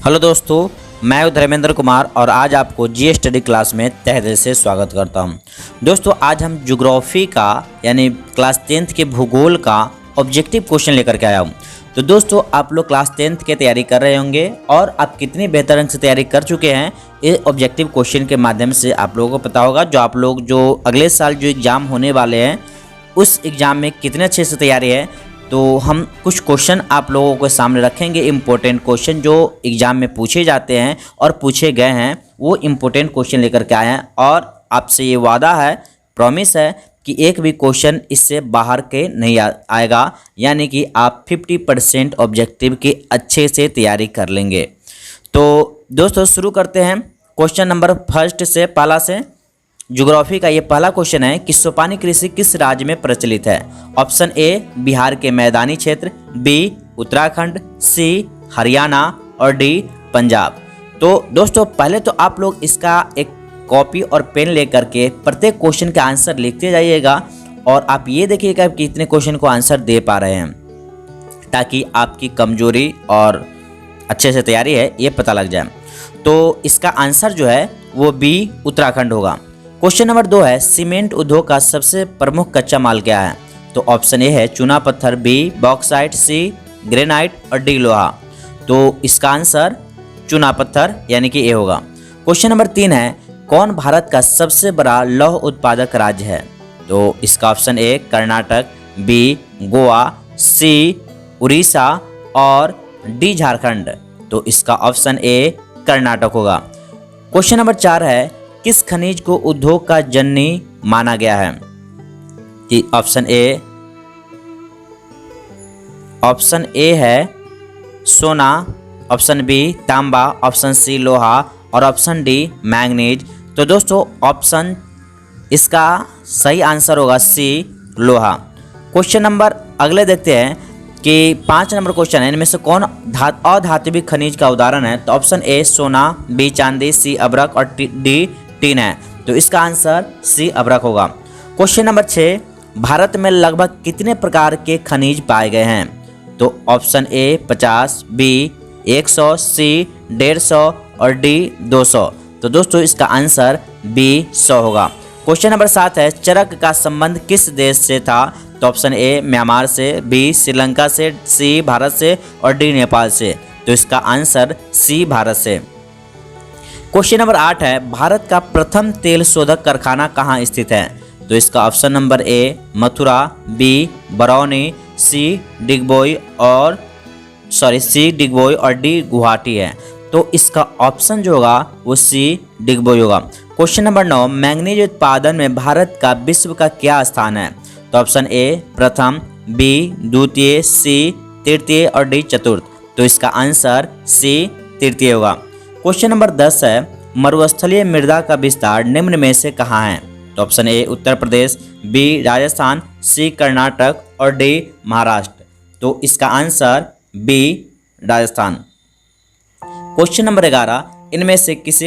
Hello दोस्तों, मैं हूं धर्मेंद्र कुमार और आज आपको जी स्टडी क्लास में तहे दिल से स्वागत करता हूं। दोस्तों, आज हम ज्योग्राफी का यानी क्लास 10th के भूगोल का ऑब्जेक्टिव क्वेश्चन लेकर के आया हूं। तो दोस्तों, आप लोग क्लास 10th की तैयारी कर रहे होंगे और आप कितनी बेहतर ढंग से तैयारी कर चुके हैं ये ऑब्जेक्टिव क्वेश्चन के माध्यम से आप लोगों को पता होगा। जो आप लोग जो अगले साल जो एग्ज़ाम होने वाले हैं उस एग्ज़ाम में कितने अच्छे से तैयारी है, तो हम कुछ क्वेश्चन आप लोगों के सामने रखेंगे। इम्पोर्टेंट क्वेश्चन जो एग्ज़ाम में पूछे जाते हैं और पूछे गए हैं वो इम्पोर्टेंट क्वेश्चन लेकर के आए हैं और आपसे ये वादा है, प्रॉमिस है कि एक भी क्वेश्चन इससे बाहर के नहीं आएगा, यानी कि आप 50% ऑब्जेक्टिव की अच्छे से तैयारी कर लेंगे। तो दोस्तों, शुरू करते हैं क्वेश्चन नंबर फर्स्ट से, पहला से। ज्योग्राफी का ये पहला क्वेश्चन है कि सोपानी कृषि किस राज्य में प्रचलित है? ऑप्शन ए बिहार के मैदानी क्षेत्र, बी उत्तराखंड, सी हरियाणा और डी पंजाब। तो दोस्तों, पहले तो आप लोग इसका एक कॉपी और पेन लेकर के प्रत्येक क्वेश्चन का आंसर लिखते जाइएगा और आप ये देखिएगा कि कितने क्वेश्चन को आंसर दे पा रहे हैं, ताकि आपकी कमजोरी और अच्छे से तैयारी है ये पता लग जाए। तो इसका आंसर जो है वो बी उत्तराखंड होगा। क्वेश्चन नंबर 2 है सीमेंट उद्योग का सबसे प्रमुख कच्चा माल क्या है? तो ऑप्शन ए है चूना पत्थर, बी बॉक्साइट, सी ग्रेनाइट और डी लोहा। तो इसका आंसर चूना पत्थर यानी कि ए होगा। क्वेश्चन नंबर 3 है कौन भारत का सबसे बड़ा लौह उत्पादक राज्य है? तो इसका option A Karnataka, B Goa, C Orissa और डी झारखंड। तो इसका ऑप्शन ए कर्नाटक होगा। क्वेश्चन नंबर 4 है किस खनिज को उद्योग का जननी माना गया है? कि ऑप्शन ए है सोना, ऑप्शन बी तांबा, ऑप्शन सी लोहा और ऑप्शन डी मैंगनीज। तो दोस्तों, ऑप्शन इसका सही आंसर होगा सी लोहा। क्वेश्चन नंबर अगले देखते हैं कि 5 नंबर क्वेश्चन है, इनमें से कौन अधात्विक खनिज का उदाहरण है? तो ऑप्शन ए सोना, बी चांदी, सी अभ्रक और डी टीन है। तो इसका आंसर सी अभ्रक होगा। क्वेश्चन नंबर 6 भारत में लगभग कितने प्रकार के खनिज पाए गए हैं? तो ऑप्शन ए 50, बी 100, सी 150 और डी 200। तो दोस्तों, इसका आंसर बी 100 होगा। क्वेश्चन नंबर 7 है चरक का संबंध किस देश से था? तो ऑप्शन ए म्यांमार से, बी श्रीलंका से, सी भारत से और डी नेपाल से। तो इसका आंसर सी भारत से। क्वेश्चन नंबर 8 है भारत का प्रथम तेल शोधक कारखाना कहाँ स्थित है? तो इसका option number A Mathura, B Barauni, C Digboi और डी गुवाहाटी है। तो इसका ऑप्शन जो होगा वो सी डिगबोई होगा। क्वेश्चन नंबर 9 मैंगनीज उत्पादन में भारत का विश्व का क्या स्थान है? तो ऑप्शन ए प्रथम, बी द्वितीय, सी तृतीय और डी चतुर्थ। तो इसका आंसर सी तृतीय होगा। क्वेश्चन नंबर 10 है मरुस्थलीय मृदा का विस्तार निम्न में से कहाँ है? तो option A Uttar Pradesh, B Rajasthan, C Karnataka और डी महाराष्ट्र। तो इसका answer B Rajasthan. Question number 11 इनमें से किस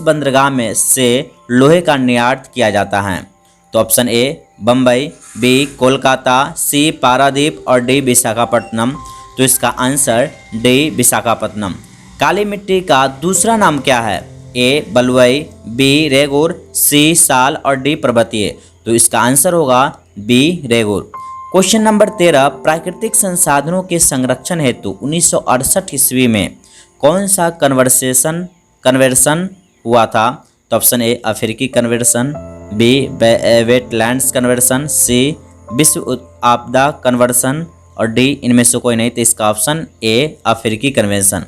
बंदरगाह में से लोहे का निर्यात किया जाता है? तो option A Bombay, B Kolkata, C Paradip और डी विशाखापट्टनम। तो इसका आंसर डी विशाखापट्टनम। काली मिट्टी का दूसरा नाम क्या है? ए बलुई, बी रेगुर, सी साल और डी पर्वतीय। तो इसका आंसर होगा बी रेगुर। क्वेश्चन नंबर 13 प्राकृतिक संसाधनों के संरक्षण हेतु 1968 ईस्वी में कौन सा कन्वर्सन हुआ था? तो ऑप्शन ए अफ्रीकी कन्वर्सन, बी वेटलैंड्स कन्वर्सन, सी विश्व आपदा कन्वर्सन और डी इनमें से कोई नहीं। तो इसका ऑप्शन ए अफ्रीकी convention.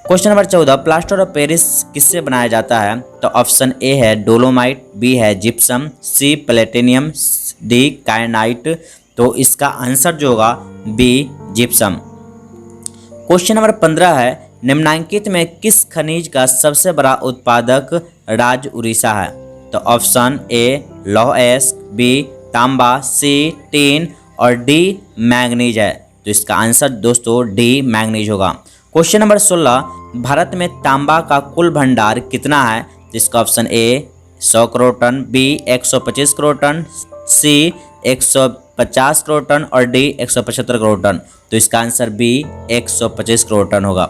Question number 14 plaster of Paris किससे बनाया जाता है? तो ऑप्शन ए है डोलोमाइट, बी है जिप्सम, सी प्लेटिनियम, डी कायनाइट। तो इसका आंसर जो होगा बी जिप्सम। क्वेश्चन नंबर 15 है निम्नलिखित में किस खनिज का सबसे बड़ा उत्पादक राज्य उड़ीसा है? तो ऑप्शन ए लौह अयस्क, बी तांबा, सी टीन और डी मैंगनीज है। तो इसका आंसर दोस्तों डी मैंगनीज होगा। क्वेश्चन नंबर 16 भारत में तांबा का कुल भंडार कितना है? इसका option A 100 crore ton, B 125 crore ton, C 50 crore ton और डी 175 करोड़ टन। तो इसका आंसर बी 125 करोड़ टन होगा।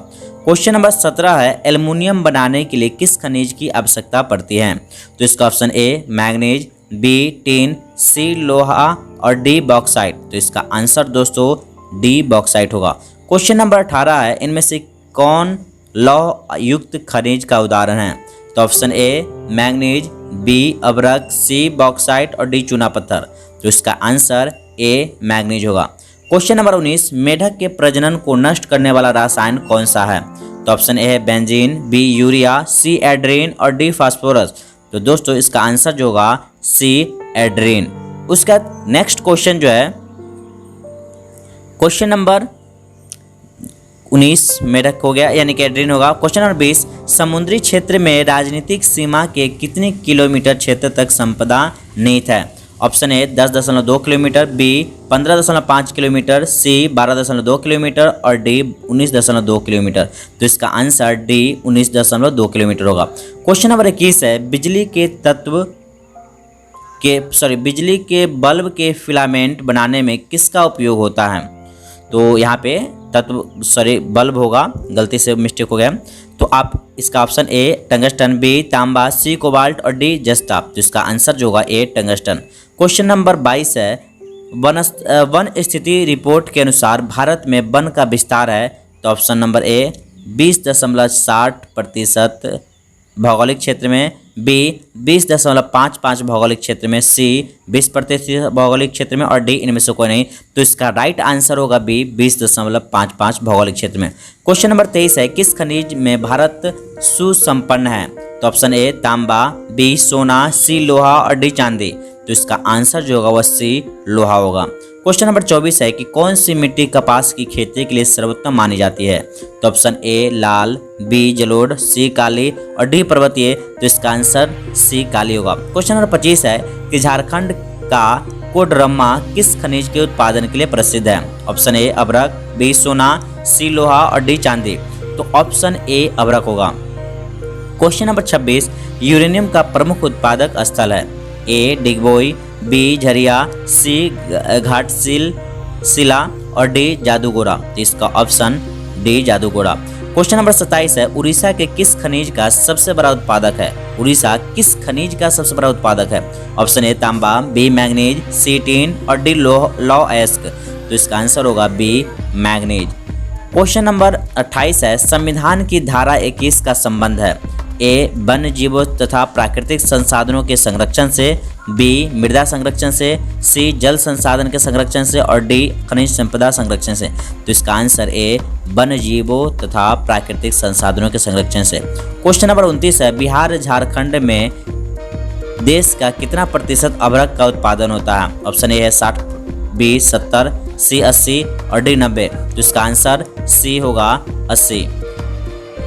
क्वेश्चन नंबर 17 है, एल्युमिनियम बनाने के लिए किस खनिज की आवश्यकता पड़ती है? तो इसका option A manganese, B tin, C लोहा और डी बॉक्साइट। तो इसका आंसर दोस्तों डी बॉक्साइट होगा। क्वेश्चन नंबर 18 है, इनमें से कौन लौह युक्त खनिज का उदाहरण है? तो ऑप्शन ए मैग्नीज, बी अभ्रक, सी बॉक्साइट और डी चूना पत्थर। तो इसका आंसर ए मैग्नीज होगा। क्वेश्चन नंबर 19, मेढक के प्रजनन को नष्ट करने वाला रसायन कौन सा है? तो ऑप्शन ए है बेंजीन, बी यूरिया, सी एड्रीन और डी फास्फोरस। तो दोस्तों इसका आंसर जो होगा सी एड्रीन। उसका नेक्स्ट क्वेश्चन जो है क्वेश्चन नंबर 19 मेढक हो गया यानी कि एड्रीन होगा। क्वेश्चन नंबर 20, समुद्री क्षेत्र में राजनीतिक सीमा के कितने किलोमीटर क्षेत्र तक संपदा निहित है? Option A 10.2 kilometre, B 15.5 kilometre, C 12.2 kilometre और डी 19.2 किलोमीटर। तो इसका आंसर डी 19.2 किलोमीटर होगा। क्वेश्चन नंबर 21 है, बिजली के बल्ब के फिलामेंट बनाने में किसका उपयोग होता है? तो यहाँ पे बल्ब होगा, गलती से मिस्टेक हो गया। तो आप इसका ऑप्शन ए टंगस्टन, बी तांबा, सी कोबाल्ट और डी जस्ता। तो इसका आंसर जो होगा ए टंगस्टन। क्वेश्चन नंबर 22 है, वन स्थिति रिपोर्ट के अनुसार भारत में वन का विस्तार है। तो ऑप्शन नंबर ए 20.60% भौगोलिक क्षेत्र में, बी 20.55 भौगोलिक क्षेत्र में, सी 20% भौगोलिक क्षेत्र में और डी इनमें से कोई नहीं। तो इसका राइट आंसर होगा बी 20.55 भौगोलिक क्षेत्र में। क्वेश्चन नंबर 23 है, किस खनिज में भारत सुसंपन्न है? तो ऑप्शन ए तांबा, बी सोना, सी लोहा और डी चांदी। तो इसका आंसर जो होगा वह सी लोहा होगा। क्वेश्चन नंबर 24 है कि कौन सी मिट्टी कपास की खेती के लिए सर्वोत्तम मानी जाती है? तो ऑप्शन ए लाल, बी जलोढ़, सी काली और डी पर्वतीय। तो इसका आंसर सी काली होगा। क्वेश्चन नंबर 25 है कि झारखंड का कोडरम्मा किस खनिज के उत्पादन के लिए प्रसिद्ध है? ऑप्शन ए अभ्रक, बी सोना, सी लोहा और डी चांदी। तो ऑप्शन ए अभ्रक होगा। क्वेश्चन नंबर 26, यूरेनियम का प्रमुख उत्पादक स्थल है? ए डिगबोई, बी झरिया, सी घाटशिल शिला और डी जादूगोरा। तो इसका ऑप्शन डी जादूगोरा। क्वेश्चन नंबर 27 है, उड़ीसा के किस खनिज का सबसे बड़ा उत्पादक है? उड़ीसा किस खनिज का सबसे बड़ा उत्पादक है? ऑप्शन ए तांबा, बी मैग्नीज, सी टिन और डी लौह अयस्क। तो इसका आंसर होगा बी मैग्नीज। क्वेश्चन नंबर 28 है, संविधान की धारा 21 का संबंध है? ए वन्य जीवों तथा प्राकृतिक संसाधनों के संरक्षण से, बी मृदा संरक्षण से, सी जल संसाधन के संरक्षण से और डी खनिज संपदा संरक्षण से। तो इसका आंसर ए वन्य जीवों तथा प्राकृतिक संसाधनों के संरक्षण से। क्वेश्चन नंबर 29 है, बिहार झारखंड में देश का कितना प्रतिशत अभ्रक का उत्पादन होता है? ऑप्शन ए है 60, बी 70, सी 80 और डी 90। तो इसका आंसर सी होगा 80।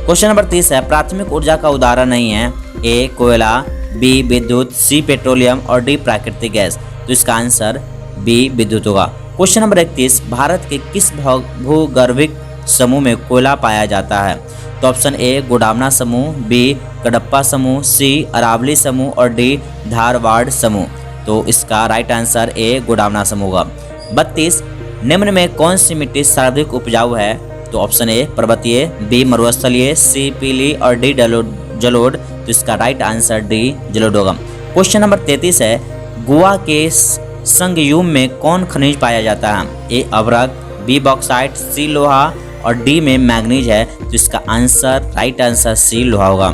क्वेश्चन नंबर 30 है, प्राथमिक ऊर्जा का उदाहरण नहीं है? ए कोयला, बी विद्युत, सी पेट्रोलियम और डी प्राकृतिक गैस। तो इसका आंसर बी विद्युत होगा। क्वेश्चन नंबर 31, भारत के किस भूगर्भिक समूह में कोयला पाया जाता है? तो ऑप्शन ए गोडावना समूह, बी कडप्पा समूह, सी अरावली समूह और डी धारवाड़ समूह। तो इसका राइट आंसर ए गोडावना समूह होगा। 32, निम्न में कौन सी मिट्टी सर्वाधिक उपजाऊ है? तो ऑप्शन ए पर्वतीय, बी मरुस्थलीय, सी पीली और डी जलोढ़। तो इसका राइट आंसर डी जलोढ़ होगा। क्वेश्चन नंबर 33 है, गोवा के संगयुम में कौन खनिज पाया जाता है? ए अभ्रक, बी बॉक्साइट, सी लोहा और डी में मैग्नीज है। तो इसका आंसर राइट आंसर सी लोहा होगा।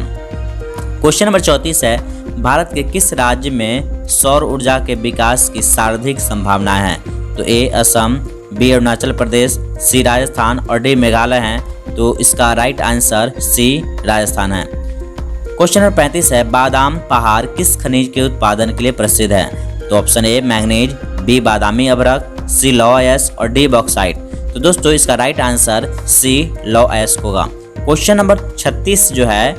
क्वेश्चन नंबर 34 है, भारत के किस राज्य में सौर ऊर्जा के विकास की सर्वाधिक संभावना है? तो ए असम, बी अरुणाचल प्रदेश, सी राजस्थान और डी मेघालय हैं। तो इसका राइट आंसर सी राजस्थान है। क्वेश्चन नंबर 35 है, बादाम पहाड़ किस खनिज के उत्पादन के लिए प्रसिद्ध है? तो ऑप्शन ए मैग्नीज, बी बादामी अभ्रक, सी लौह अयस्क और डी बॉक्साइट। तो दोस्तों इसका राइट आंसर सी लौह अयस्क होगा। क्वेश्चन नंबर 36 जो है,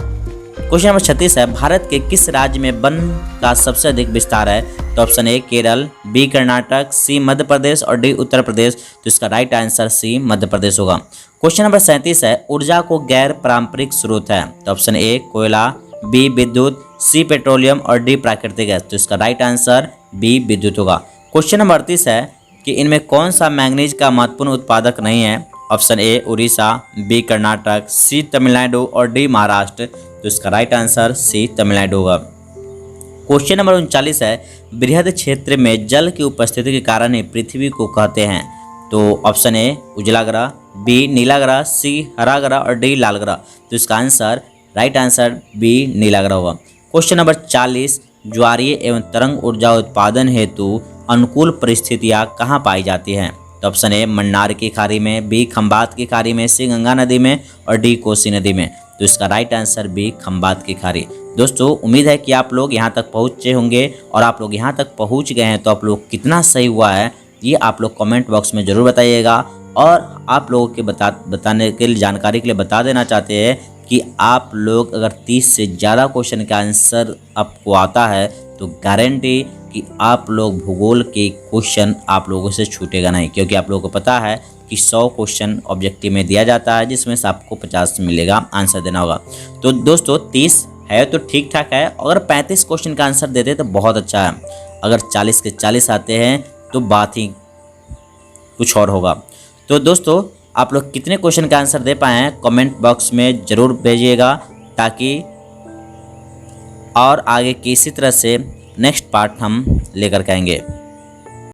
क्वेश्चन नंबर 36 है, भारत के किस राज्य में वन का सबसे अधिक विस्तार है? तो option A Kerala, B Karnataka, C Madhya Pradesh और डी उत्तर प्रदेश। तो इसका राइट आंसर सी मध्य प्रदेश होगा। क्वेश्चन नंबर 37 है, ऊर्जा को गैर पारंपरिक स्रोत है? तो ऑप्शन ए कोयला, बी विद्युत, सी पेट्रोलियम और डी प्राकृतिक गैस। तो इसका राइट आंसर बी विद्युत होगा। क्वेश्चन नंबर 38 है, कि इनमें कौन सा मैंगनीज का महत्वपूर्ण उत्पादक नहीं है। Option A Orissa, B Karnataka, C Tamil Nadu और डी महाराष्ट्र। तो इसका राइट आंसर सी तमिलनाडु होगा। क्वेश्चन नंबर 39 है, बृहद क्षेत्र में जल की उपस्थिति के कारण ही पृथ्वी को कहते हैं। तो ऑप्शन ए उजला ग्रह, बी नीला ग्रह, सी हरा ग्रह और डी लाल ग्रह। तो इसका आंसर राइट आंसर बी नीला ग्रह होगा। क्वेश्चन नंबर 40, ज्वारीय एवं तरंग ऊर्जा उत्पादन हेतु अनुकूल परिस्थितियाँ कहाँ पाई जाती हैं। तो ऑप्शन ए मन्नार की खाड़ी में, बी खंबात की खाड़ी में, सी गंगा नदी में और डी कोसी नदी में। तो इसका राइट आंसर बी खंबात की खाड़ी। दोस्तों उम्मीद है कि आप लोग यहाँ तक पहुँचे होंगे और आप लोग यहाँ तक पहुँच गए हैं तो आप लोग कितना सही हुआ है ये आप लोग कमेंट बॉक्स में ज़रूर बताइएगा। और आप लोगों के बताने के लिए, जानकारी के लिए बता देना चाहते हैं कि आप लोग अगर 30 से ज़्यादा क्वेश्चन का आंसर आपको आता है तो गारंटी कि आप लोग भूगोल के क्वेश्चन आप लोगों से छूटेगा नहीं, क्योंकि आप लोगों को पता है कि 100 क्वेश्चन ऑब्जेक्टिव में दिया जाता है जिसमें से आपको 50 मिलेगा, आंसर देना होगा। तो दोस्तों 30 है तो ठीक ठाक है, अगर 35 क्वेश्चन का आंसर देते तो बहुत अच्छा है, अगर 40 के 40 आते हैं तो बात ही कुछ और होगा। तो दोस्तों आप लोग कितने क्वेश्चन का आंसर दे पाए हैं कमेंट बॉक्स में ज़रूर भेजिएगा, ताकि और आगे की इसी तरह से नेक्स्ट पार्ट हम लेकर के आएंगे।